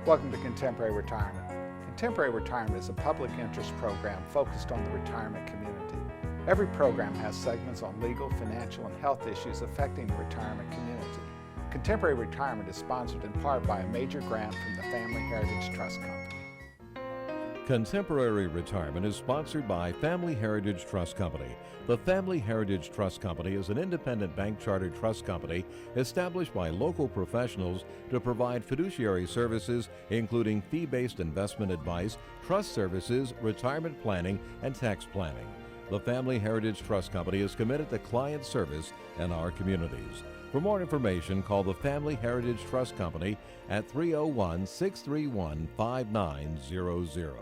Welcome to Contemporary Retirement. Contemporary Retirement is a public interest program focused on the retirement community. Every program has segments on legal, financial, and health issues affecting the retirement community. Contemporary Retirement is sponsored in part by a major grant from the Family Heritage Trust Company. Contemporary Retirement is sponsored by Family Heritage Trust Company. The Family Heritage Trust Company is an independent bank chartered trust company established by local professionals to provide fiduciary services including fee-based investment advice, trust services, retirement planning, and tax planning. The Family Heritage Trust Company is committed to client service in our communities. For more information, call the Family Heritage Trust Company at 301-631-5900.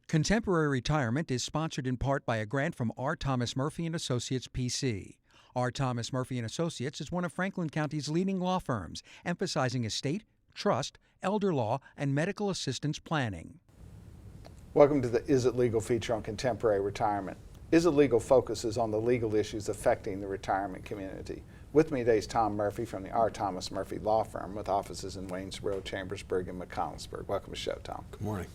Contemporary Retirement is sponsored in part by a grant from R. Thomas Murphy & Associates, P.C. R. Thomas Murphy & Associates is one of Franklin County's leading law firms, emphasizing estate, trust, elder law, and medical assistance planning. Welcome to the Is It Legal feature on Contemporary Retirement. Is It Legal focuses on the legal issues affecting the retirement community. With me today is Tom Murphy from the R. Thomas Murphy Law Firm with offices in Waynesboro, Chambersburg, and McConnellsburg. Welcome to the show, Tom. Good morning.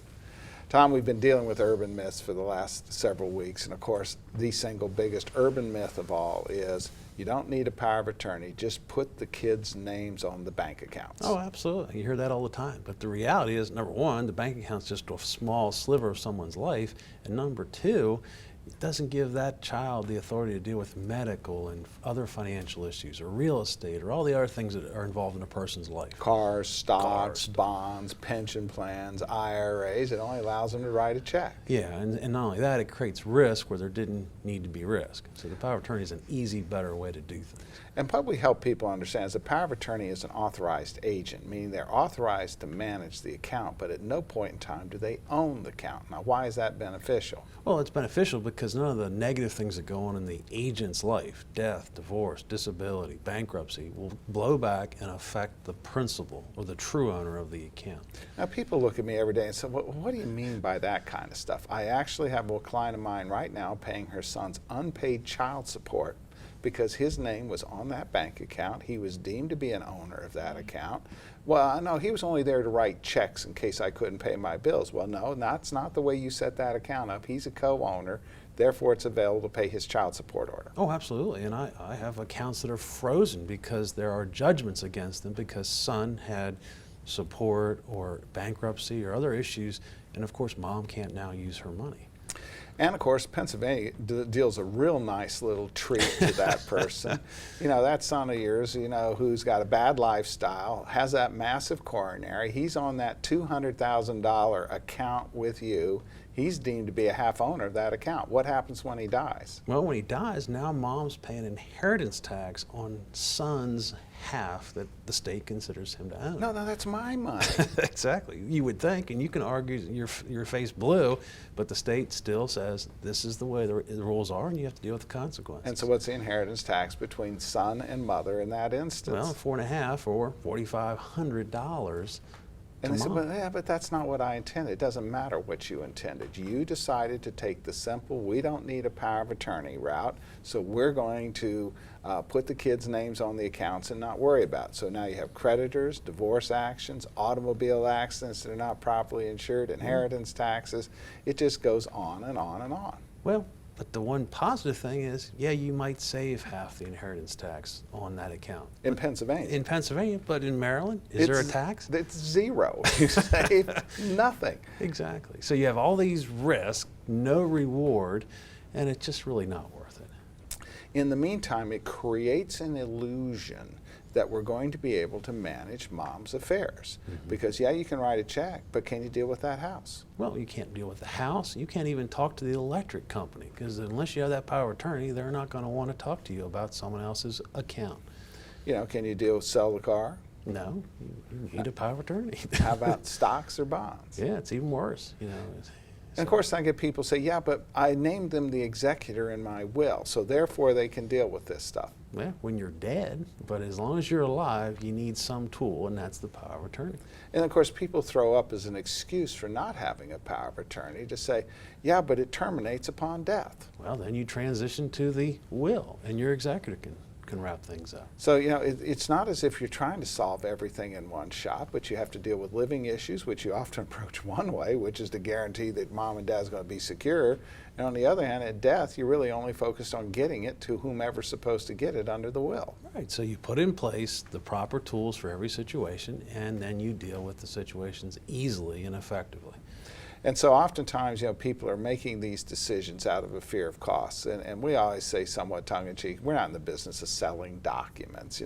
Tom, we've been dealing with urban myths for the last several weeks, and of course, the single biggest urban myth of all is you don't need a power of attorney, just put the kids' names on the bank accounts. Oh, absolutely. You hear that all the time. But the reality is, number one, the bank account's just a small sliver of someone's life, and number two, it doesn't give that child the authority to deal with medical and other financial issues or real estate or all the other things that are involved in a person's life. Cars, stocks, bonds, pension plans, IRAs. It only allows them to write a check. Yeah, and not only that, it creates risk where there didn't need to be risk. So the power of attorney is an easy, better way to do things. And probably help people understand is the power of attorney is an authorized agent, meaning they're authorized to manage the account, but at no point in time do they own the account. Now, why is that beneficial? Well, it's beneficial because none of the negative things that go on in the agent's life, death, divorce, disability, bankruptcy, will blow back and affect the principal or the true owner of the account. Now, people look at me every day and say, what do you mean by that kind of stuff? I actually have a client of mine right now paying her son's unpaid child support because his name was on that bank account. He was deemed to be an owner of that account. Well, no, he was only there to write checks in case I couldn't pay my bills. Well, no, that's not the way you set that account up. He's a co-owner. Therefore, it's available to pay his child support order. Oh, absolutely. And I have accounts that are frozen because there are judgments against them because son had support or bankruptcy or other issues. And of course, mom can't now use her money. And of course, Pennsylvania deals a real nice little treat to that person. You know, that son of yours, you know, who's got a bad lifestyle, has that massive coronary, he's on that $200,000 account with you. He's deemed to be a half owner of that account. What happens when he dies? Well, when he dies, now mom's paying inheritance tax on son's half that the state considers him to own. No, that's my money. Exactly. You would think, and you can argue your face blue, but the state still says this is the way the rules are, and you have to deal with the consequences. And so what's the inheritance tax between son and mother in that instance? Well, $4.5 or $4,500. And they said, but that's not what I intended. It doesn't matter what you intended. You decided to take the simple, we don't need a power of attorney route, so we're going to put the kids' names on the accounts and not worry about it. So now you have creditors, divorce actions, automobile accidents that are not properly insured, inheritance taxes. It just goes on and on and on. Well, but the one positive thing is, yeah, you might save half the inheritance tax on that account. In Pennsylvania. In Pennsylvania, but in Maryland, is there a tax? It's zero. You save nothing. Exactly. So you have all these risks, no reward, and it's just really not worth it. In the meantime, it creates an illusion that we're going to be able to manage mom's affairs. Because, yeah, you can write a check, but can you deal with that house? Well, you can't deal with the house. You can't even talk to the electric company because unless you have that power of attorney, they're not going to want to talk to you about someone else's account. You know, can you sell the car? No, you need a power of attorney. How about stocks or bonds? Yeah, it's even worse. You know. And of course, I get people say, yeah, but I named them the executor in my will, so therefore they can deal with this stuff. Well, when you're dead, but as long as you're alive, you need some tool, and that's the power of attorney. And of course, people throw up as an excuse for not having a power of attorney to say, yeah, but it terminates upon death. Well, then you transition to the will, and your executor can can wrap things up. So, it's not as if you're trying to solve everything in one shot, but you have to deal with living issues, which you often approach one way, which is to guarantee that mom and dad's going to be secure. And on the other hand, at death, you're really only focused on getting it to whomever's supposed to get it under the will. Right, so you put in place the proper tools for every situation, and then you deal with the situations easily and effectively. And so oftentimes, people are making these decisions out of a fear of costs. And we always say somewhat tongue-in-cheek, we're not in the business of selling documents.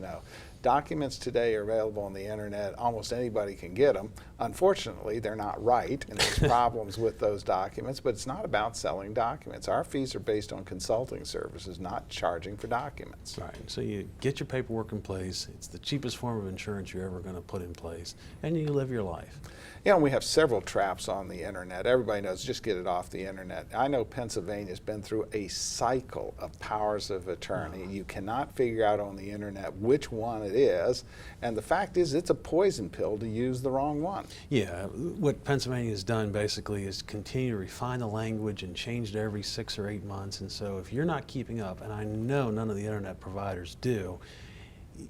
Documents today are available on the internet. Almost anybody can get them. Unfortunately, they're not right, and there's problems with those documents, but it's not about selling documents. Our fees are based on consulting services, not charging for documents. Right, so you get your paperwork in place. It's the cheapest form of insurance you're ever going to put in place, and you live your life. And we have several traps on the internet. Everybody knows, just get it off the internet. I know Pennsylvania's been through a cycle of powers of attorney. You cannot figure out on the internet which one it is, and the fact is it's a poison pill to use the wrong one. Yeah, what Pennsylvania has done basically is continue to refine the language and change it every 6 or 8 months, and so if you're not keeping up, and I know none of the internet providers do,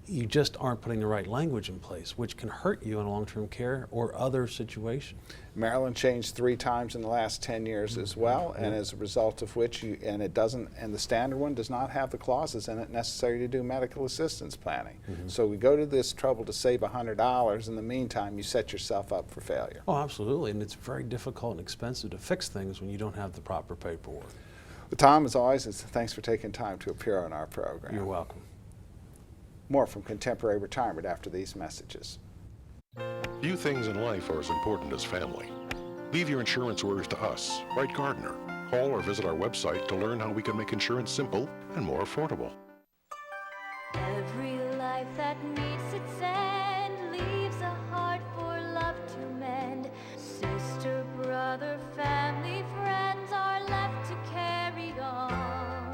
you just aren't putting the right language in place, which can hurt you in long-term care or other situations. Maryland changed 3 times in the last 10 years as well, and as a result of which the standard one does not have the clauses in it necessary to do medical assistance planning. So we go to this trouble to save $100. In the meantime, you set yourself up for failure. Oh, absolutely, and it's very difficult and expensive to fix things when you don't have the proper paperwork. Well, Tom, as always, thanks for taking time to appear on our program. You're welcome. More from Contemporary Retirement after these messages. Few things in life are as important as family. Leave your insurance worries to us. Write Gardner. Call or visit our website to learn how we can make insurance simple and more affordable. Every life that meets its end leaves a heart for love to mend. Sister, brother, family, friends are left to carry on.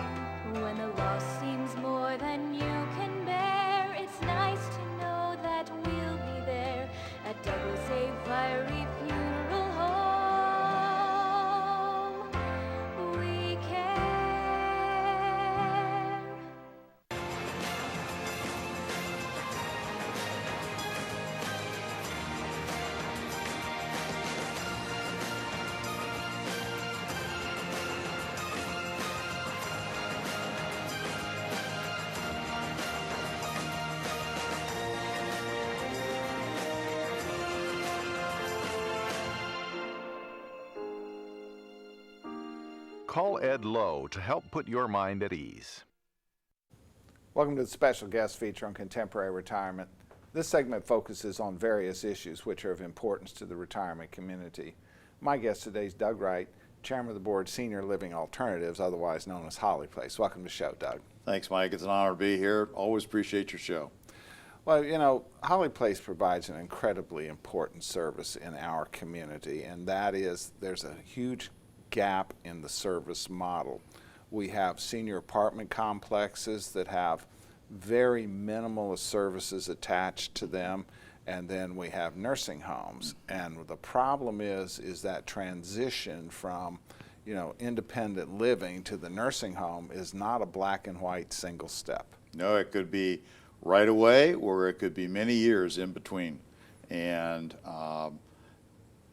When the loss seems more than you can bear, it's nice to know that we'll be there at Douglas A. Fiery Funeral Home. We care. Call Ed Lowe to help put your mind at ease. Welcome to the special guest feature on Contemporary Retirement. This segment focuses on various issues which are of importance to the retirement community. My guest today is Doug Wright, Chairman of the Board, Senior Living Alternatives, otherwise known as Holly Place. Welcome to the show, Doug. Thanks, Mike. It's an honor to be here. Always appreciate your show. Well, Holly Place provides an incredibly important service in our community, and that is there's a huge gap in the service model. We have senior apartment complexes that have very minimal services attached to them, and then we have nursing homes. And the problem is that transition from independent living to the nursing home is not a black and white single step. No, it could be right away, or it could be many years in between. And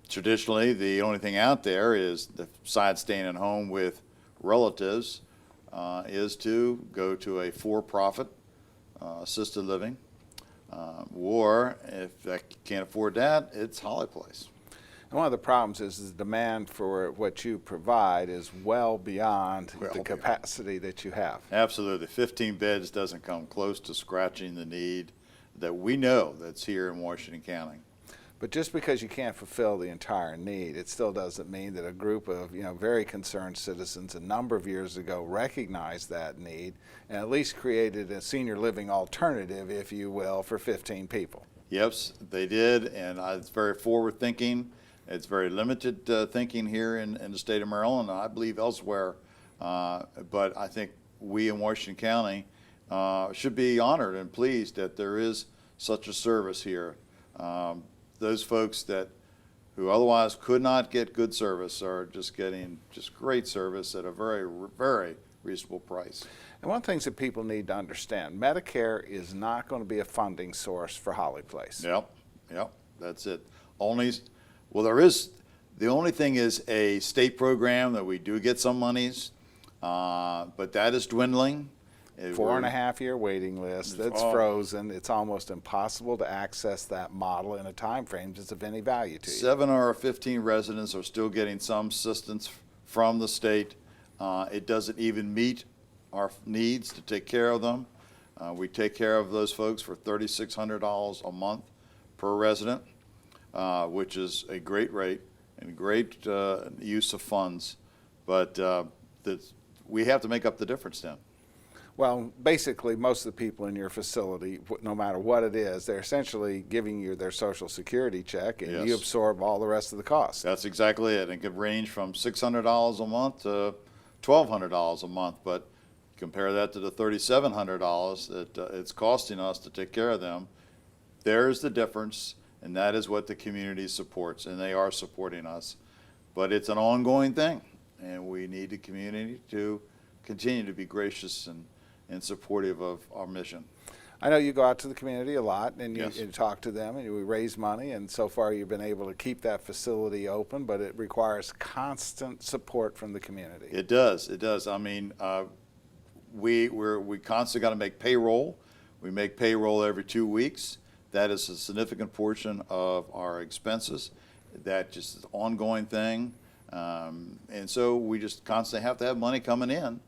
traditionally, the only thing out there is the side staying at home with relatives is to go to a for-profit assisted living, or if they can't afford that, it's Holly Place. And one of the problems is the demand for what you provide is well beyond the capacity that you have. Absolutely. 15 beds doesn't come close to scratching the need that we know that's here in Washington County. But just because you can't fulfill the entire need, it still doesn't mean that a group of very concerned citizens a number of years ago recognized that need and at least created a senior living alternative, if you will, for 15 people. Yes, they did, and it's very forward thinking. It's very limited thinking here in the state of Maryland, and I believe elsewhere. But I think we in Washington County should be honored and pleased that there is such a service here. Those folks who otherwise could not get good service are just getting great service at a very, very reasonable price. And one of the things that people need to understand, Medicare is not going to be a funding source for Holly Place. Yep, that's it. The only thing is a state program that we do get some monies, but that is dwindling. 4.5-year waiting list that's frozen. It's almost impossible to access that model in a time frame that's of any value to you. 7 of our 15 residents are still getting some assistance from the state. It doesn't even meet our needs to take care of them. We take care of those folks for $3,600 a month per resident, which is a great rate and great use of funds. But we have to make up the difference then. Well, basically, most of the people in your facility, no matter what it is, they're essentially giving you their Social Security check, and you Yes. absorb all the rest of the costs. That's exactly it. It could range from $600 a month to $1,200 a month, but compare that to the $3,700 that it's costing us to take care of them. There's the difference, and that is what the community supports, and they are supporting us. But it's an ongoing thing, and we need the community to continue to be gracious and supportive of our mission. I know you go out to the community a lot, and you, Yes. you talk to them, and you raise money, and so far you've been able to keep that facility open, but it requires constant support from the community. It does. I mean, we constantly got to make payroll. We make payroll every 2 weeks. That is a significant portion of our expenses. That just is an ongoing thing. And so we just constantly have to have money coming in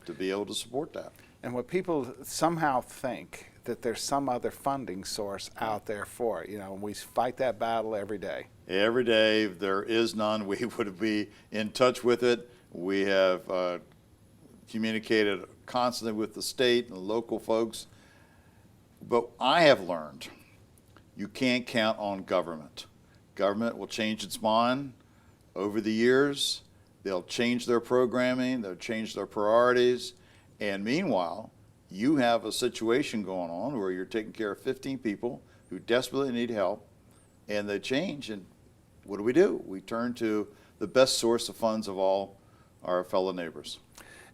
to be able to support that. And what people somehow think that there's some other funding source out there for it. You know, we fight that battle every day. Every day, there is none. We would be in touch with it. We have communicated constantly with the state and the local folks. But I have learned you can't count on government. Government will change its mind over the years. They'll change their programming, they'll change their priorities, and meanwhile, you have a situation going on where you're taking care of 15 people who desperately need help, and they change, and what do? We turn to the best source of funds of all our fellow neighbors.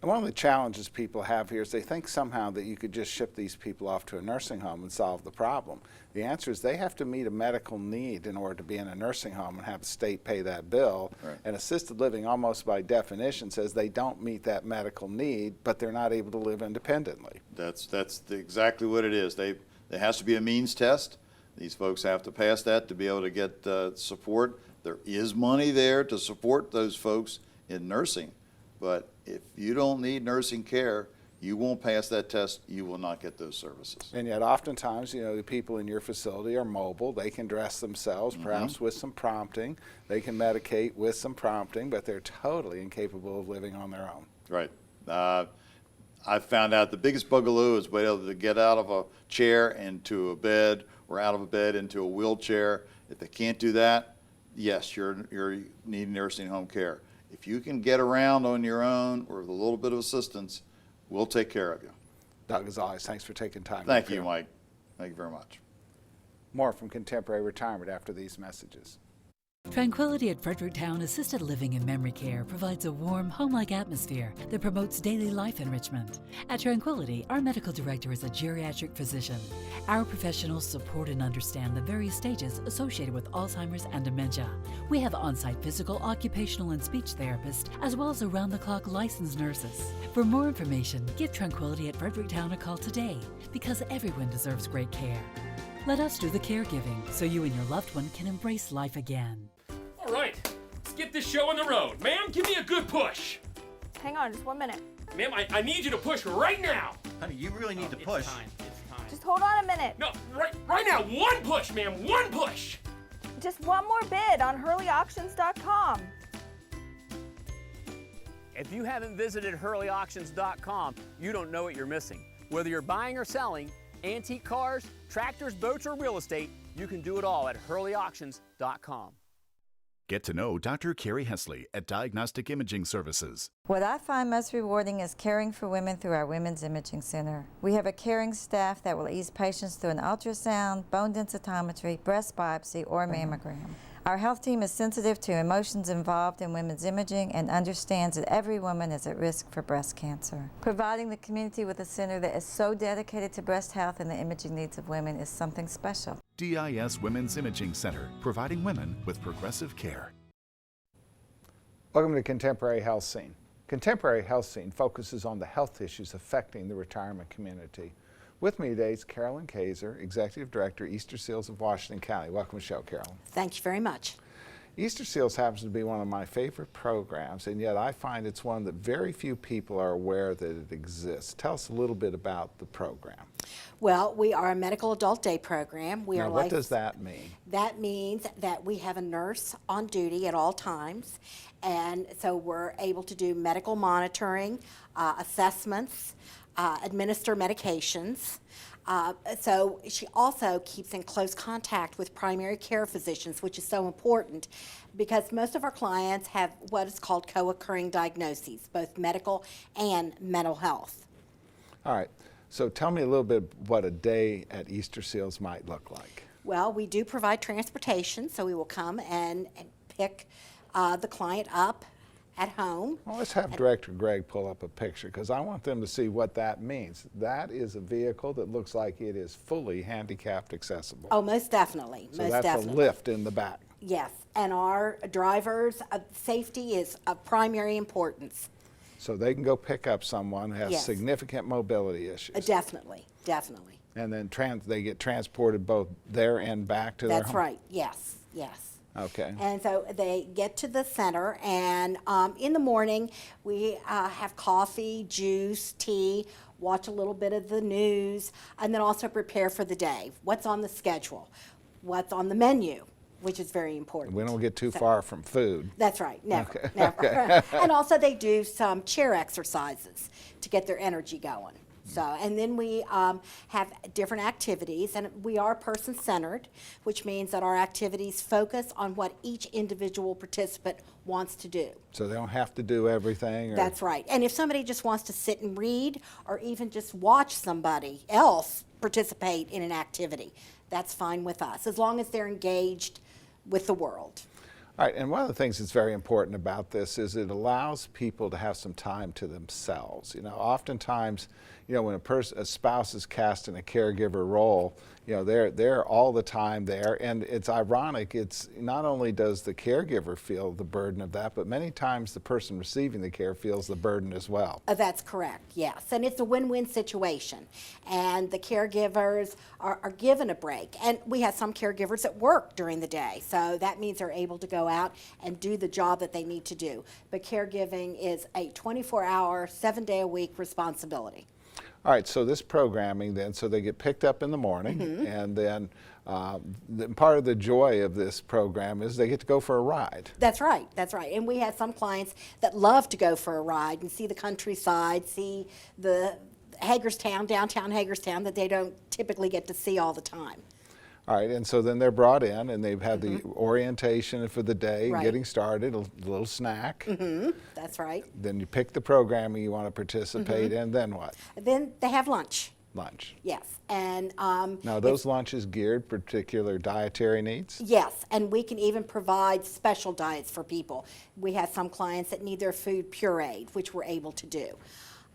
And one of the challenges people have here is they think somehow that you could just ship these people off to a nursing home and solve the problem. The answer is they have to meet a medical need in order to be in a nursing home and have the state pay that bill. Right. And assisted living, almost by definition, says they don't meet that medical need, but they're not able to live independently. That's exactly what it is. There has to be a means test. These folks have to pass that to be able to get support. There is money there to support those folks in nursing, but if you don't need nursing care, you won't pass that test, you will not get those services. And yet oftentimes, you know, the people in your facility are mobile. They can dress themselves, perhaps with some prompting. They can medicate with some prompting, but they're totally incapable of living on their own. Right. I found out the biggest boogaloo is being able to get out of a chair into a bed or out of a bed into a wheelchair. If they can't do that, yes, you're needing nursing home care. If you can get around on your own or with a little bit of assistance, we'll take care of you. Doug, as always, thanks for taking time. Thank you, Mike. Thank you very much. More from Contemporary Retirement after these messages. Tranquility at Fredericktown Assisted Living and Memory Care provides a warm, home-like atmosphere that promotes daily life enrichment. At Tranquility, our medical director is a geriatric physician. Our professionals support and understand the various stages associated with Alzheimer's and dementia. We have on-site physical, occupational, and speech therapists, as well as around-the-clock licensed nurses. For more information, give Tranquility at Fredericktown a call today, because everyone deserves great care. Let us do the caregiving so you and your loved one can embrace life again. All right, let's get this show on the road. Ma'am, give me a good push. Hang on, just 1 minute. Ma'am, I need you to push right now. Honey, you really need to push. It's time. Just hold on a minute. No, right now. One push, ma'am. One push. Just one more bid on HurleyAuctions.com. If you haven't visited HurleyAuctions.com, you don't know what you're missing. Whether you're buying or selling, antique cars, tractors, boats, or real estate, you can do it all at HurleyAuctions.com. Get to know Dr. Carrie Hesley at Diagnostic Imaging Services. What I find most rewarding is caring for women through our Women's Imaging Center. We have a caring staff that will ease patients through an ultrasound, bone densitometry, breast biopsy, or mammogram. Our health team is sensitive to emotions involved in women's imaging and understands that every woman is at risk for breast cancer. Providing the community with a center that is so dedicated to breast health and the imaging needs of women is something special. DIS Women's Imaging Center, providing women with progressive care. Welcome to Contemporary Health Scene. Contemporary Health Scene focuses on the health issues affecting the retirement community. With me today is Carolyn Kaiser, Executive Director, Easter Seals of Washington County. Welcome to the show, Carolyn. Thank you very much. Easter Seals happens to be one of my favorite programs, and yet I find it's one that very few people are aware that it exists. Tell us a little bit about the program. Well, we are a medical adult day program. Now, what does that mean? That means that we have a nurse on duty at all times, and so we're able to do medical monitoring, assessments, administer medications. So she also keeps in close contact with primary care physicians, which is so important because most of our clients have what is called co-occurring diagnoses, both medical and mental health. All right, so tell me a little bit what a day at Easter Seals might look like. Well, we do provide transportation, so we will come and pick the client up at home. Well, let's have Director Greg pull up a picture because I want them to see what that means. That is a vehicle that looks like it is fully handicapped accessible. Oh, most definitely. So most that's definitely. a lift in the back. Yes, and our drivers' safety is of primary importance. So they can go pick up someone who has Yes. significant mobility issues. Definitely, definitely. And then they get transported both there and back to their home? That's right, yes, yes. Okay. And so they get to the center, and in the morning we have coffee, juice, tea, watch a little bit of the news, and then also prepare for the day. What's on the schedule? What's on the menu? Which is very important. We don't get too far from food. That's right, never, Okay. never. Okay. And also they do some chair exercises to get their energy going. So, and then we have different activities, and we are person-centered, which means that our activities focus on what each individual participant wants to do. So they don't have to do everything? Or? That's right. And if somebody just wants to sit and read, or even just watch somebody else participate in an activity, that's fine with us, as long as they're engaged with the world. All right, and one of the things that's very important about this is it allows people to have some time to themselves. You know, oftentimes, you know, when a spouse is cast in a caregiver role, you know, they're all the time there, and it's ironic. It's not only does the caregiver feel the burden of that, but many times the person receiving the care feels the burden as well. That's correct, yes. And it's a win-win situation. And the caregivers are given a break. And we have some caregivers that work during the day, so that means they're able to go out and do the job that they need to do. But caregiving is a 24-hour, 7-day-a-week responsibility. All right, so this programming then, so they get picked up in the morning, and then part of the joy of this program is they get to go for a ride. That's right, that's right. And we have some clients that love to go for a ride and see the countryside, see the Hagerstown, downtown Hagerstown, that they don't typically get to see all the time. All right, and so then they're brought in and they've had the orientation for the day, Right. getting started, a little snack. That's right. Then you pick the programming you want to participate in, then what? Then they have lunch. Lunch. Yes, and Now, those lunches geared particular dietary needs? yes, and we can even provide special diets for people. We have some clients that need their food pureed, which we're able to do.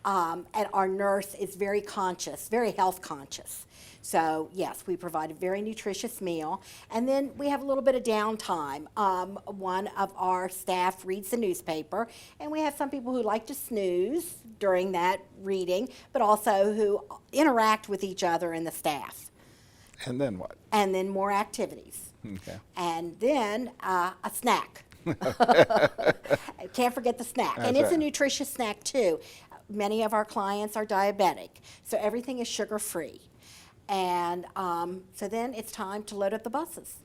And our nurse is very conscious, very health conscious. So yes, we provide a very nutritious meal. And then we have a little bit of downtime. One of our staff reads the newspaper, and we have some people who like to snooze during that reading, but also who interact with each other and the staff. And then what? And then more activities. Okay. And then a snack. Can't forget the snack. That's And it's a right. nutritious snack too. Many of our clients are diabetic, so everything is sugar-free. And so then it's time to load up the buses.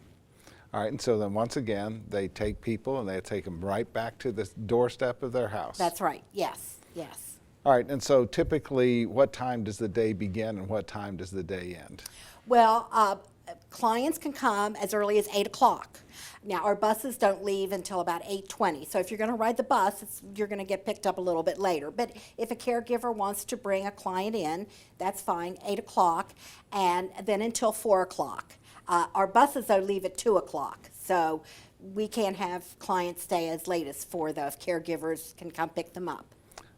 All right, and so then once again, they take people and they take them right back to the doorstep of their house. That's right, yes, yes. All right, and so typically, what time does the day begin and what time does the day end? Well, clients can come as early as 8 o'clock. Now, our buses don't leave until about 8:20, so if you're going to ride the bus, you're going to get picked up a little bit later. But if a caregiver wants to bring a client in, that's fine, 8 o'clock, and then until 4 o'clock. Our buses, though, leave at 2 o'clock, So we can't have clients stay as late as 4 though, if caregivers can come pick them up.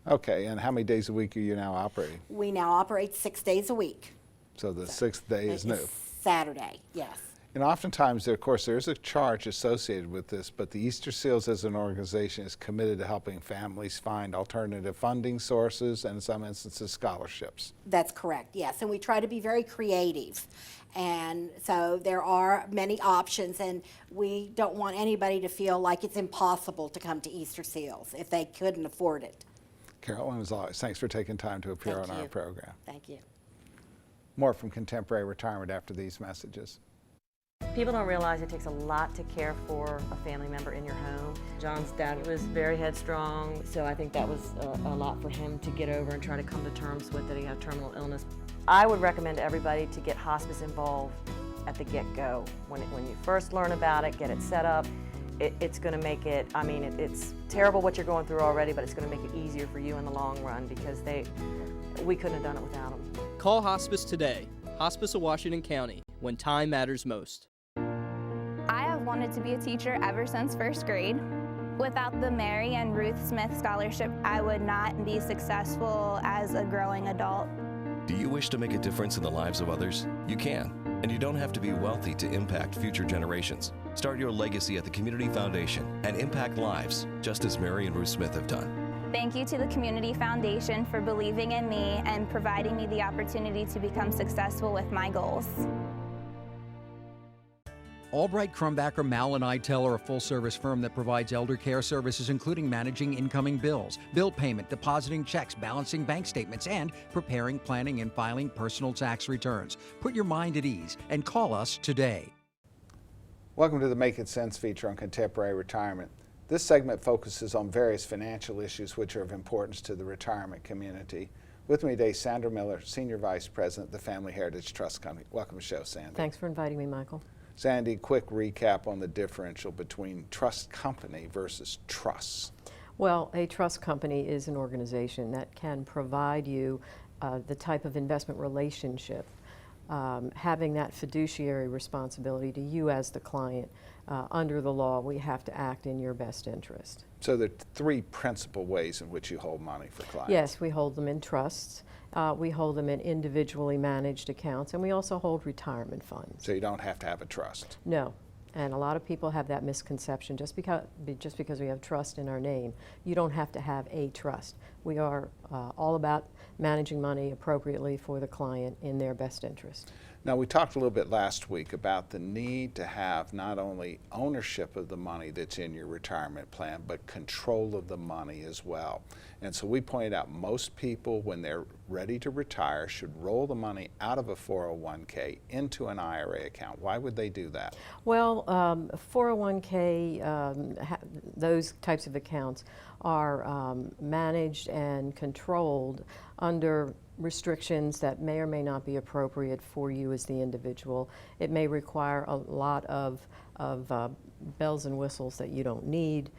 Okay, and how many days a week are you now operating? We now operate 6 days a week. So the 6th day is new. Saturday, yes. And oftentimes, of course, there is a charge associated with this, but the Easter Seals as an organization is committed to helping families find alternative funding sources and in some instances scholarships. That's correct, yes. And we try to be very creative. And so there are many options, and we don't want anybody to feel like it's impossible to come to Easter Seals if they couldn't afford it. Carolyn, as always, thanks for taking time to appear on our program. Thank you. More from Contemporary Retirement after these messages. People don't realize it takes a lot to care for a family member in your home. John's dad was very headstrong, so I think that was a lot for him to get over and try to come to terms with that he had terminal illness. I would recommend to everybody to get hospice involved at the get-go. When you first learn about it, get it set up. It's going to make it, I mean, it's terrible what you're going through already, but it's going to make it easier for you in the long run because we couldn't have done it without them. Call Hospice today. Hospice of Washington County, when time matters most. I have wanted to be a teacher ever since 1st grade. Without the Mary and Ruth Smith Scholarship, I would not be successful as a growing adult. Do you wish to make a difference in the lives of others? You can, and you don't have to be wealthy to impact future generations. Start your legacy at the Community Foundation and impact lives, just as Mary and Ruth Smith have done. Thank you to the Community Foundation for believing in me and providing me the opportunity to become successful with my goals. Albright Crumbacker Mal and Itel are a full-service firm that provides elder care services including managing incoming bills, bill payment, depositing checks, balancing bank statements, and preparing, planning, and filing personal tax returns. Put your mind at ease and call us today. Welcome to the Make It Sense feature on Contemporary Retirement. This segment focuses on various financial issues which are of importance to the retirement community. With me today, Sandra Miller, Senior Vice President of the Family Heritage Trust Company. Welcome to the show, Sandy. Thanks for inviting me, Michael. Sandy, quick recap on the differential between trust company versus trusts. Well, a trust company is an organization that can provide you the type of investment relationship, having that fiduciary responsibility to you as the client. Under the law, we have to act in your best interest. So there are 3 principal ways in which you hold money for clients. Yes, we hold them in trusts. We hold them in individually managed accounts, and we also hold retirement funds. So you don't have to have a trust? No, and a lot of people have that misconception. Just because we have trust in our name, you don't have to have a trust. We are all about managing money appropriately for the client in their best interest. Now, we talked a little bit last week about the need to have not only ownership of the money that's in your retirement plan, but control of the money as well. And so we pointed out most people, when they're ready to retire, should roll the money out of a 401k into an IRA account. Why would they do that? Well, 401k, those types of accounts are managed and controlled under restrictions that may or may not be appropriate for you as the individual. It may require a lot of bells and whistles that you don't need,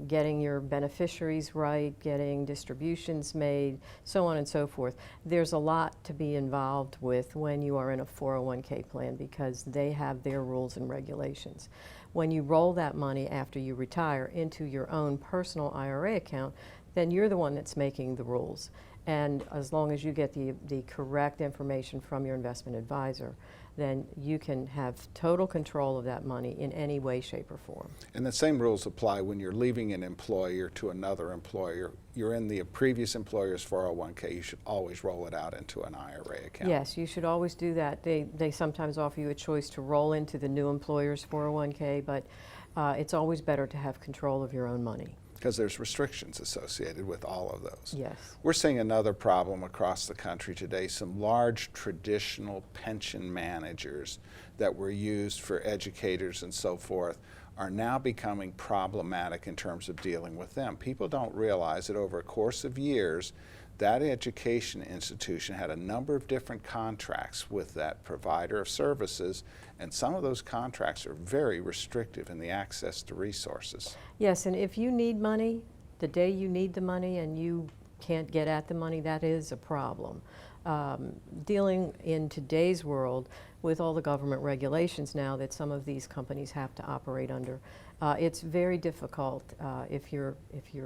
getting your beneficiaries right, getting distributions made, so on and so forth. There's a lot to be involved with when you are in a 401k plan because they have their rules and regulations. When you roll that money after you retire into your own personal IRA account, then you're the one that's making the rules. And as long as you get the correct information from your investment advisor, then you can have total control of that money in any way, shape, or form. And the same rules apply when you're leaving an employer to another employer. You're in the previous employer's 401k, you should always roll it out into an IRA account. Yes, you should always do that. They sometimes offer you a choice to roll into the new employer's 401k, but it's always better to have control of your own money. Because there's restrictions associated with all of those. Yes. We're seeing another problem across the country today. Some large traditional pension managers that were used for educators and so forth are now becoming problematic in terms of dealing with them. People don't realize that over a course of years, that education institution had a number of different contracts with that provider of services, and some of those contracts are very restrictive in the access to resources. Yes, and if you need money, the day you need the money and you can't get at the money, that is a problem. Dealing in today's world with all the government regulations now that some of these companies have to operate under. It's very difficult if you're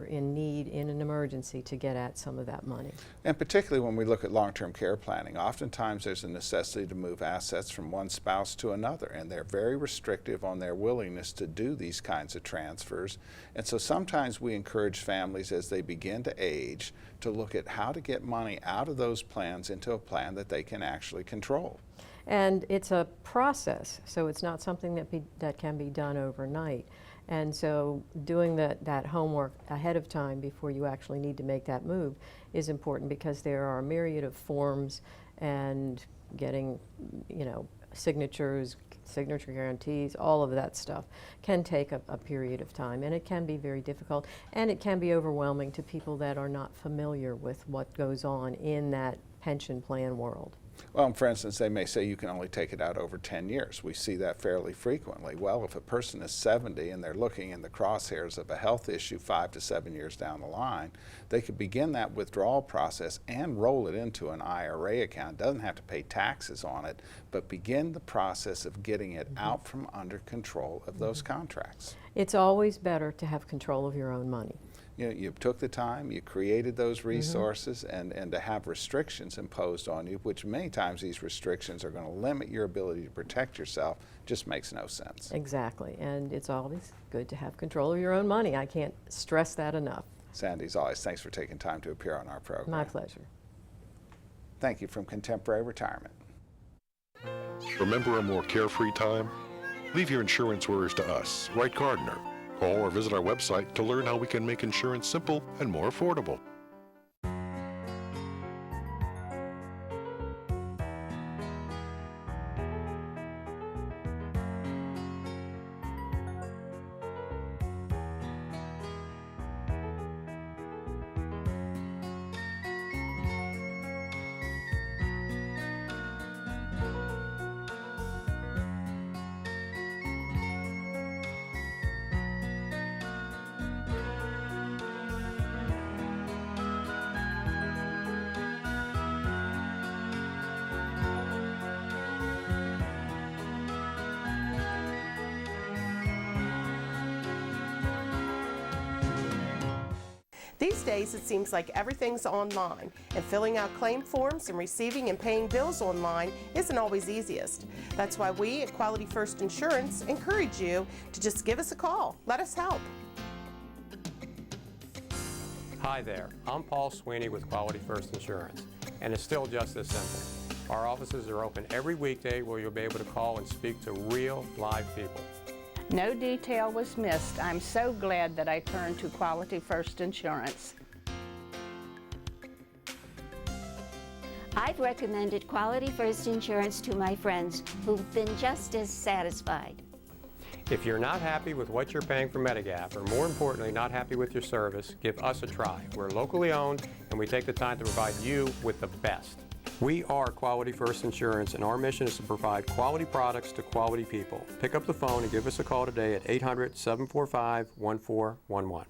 in need in an emergency to get at some of that money. And particularly when we look at long-term care planning, oftentimes there's a necessity to move assets from one spouse to another, and they're very restrictive on their willingness to do these kinds of transfers. And so sometimes we encourage families as they begin to age to look at how to get money out of those plans into a plan that they can actually control. And it's a process, so it's not something that can be done overnight. And so doing that homework ahead of time before you actually need to make that move is important, because there are a myriad of forms, and getting, signatures, signature guarantees, all of that stuff can take a period of time, and it can be very difficult, and it can be overwhelming to people that are not familiar with what goes on in that pension plan world. Well, for instance, they may say you can only take it out over 10 years. We see that fairly frequently. Well, if a person is 70 and they're looking in the crosshairs of a health issue 5 to 7 years down the line, they could begin that withdrawal process and roll it into an IRA account. Doesn't have to pay taxes on it, but begin the process of getting it out from under control of those contracts. It's always better to have control of your own money. You took the time, you created those resources, and to have restrictions imposed on you, which many times these restrictions are going to limit your ability to protect yourself, just makes no sense. Exactly, and it's always good to have control of your own money. I can't stress that enough. Sandy, as always, thanks for taking time to appear on our program. My pleasure. Thank you from Contemporary Retirement. Remember a more carefree time? Leave your insurance worries to us, Wright Gardner. Call or visit our website to learn how we can make insurance simple and more affordable. These days, it seems like everything's online, and filling out claim forms and receiving and paying bills online isn't always easiest. That's why we at Quality First Insurance encourage you to just give us a call. Let us help. Hi there, I'm Paul Sweeney with Quality First Insurance, and it's still just this simple. Our offices are open every weekday where you'll be able to call and speak to real, live people. No detail was missed. I'm so glad that I turned to Quality First Insurance. I've recommended Quality First Insurance to my friends who've been just as satisfied. If you're not happy with what you're paying for Medigap, or more importantly, not happy with your service, give us a try. We're locally owned, and we take the time to provide you with the best. We are Quality First Insurance, and our mission is to provide quality products to quality people. Pick up the phone and give us a call today at 800-745-1411.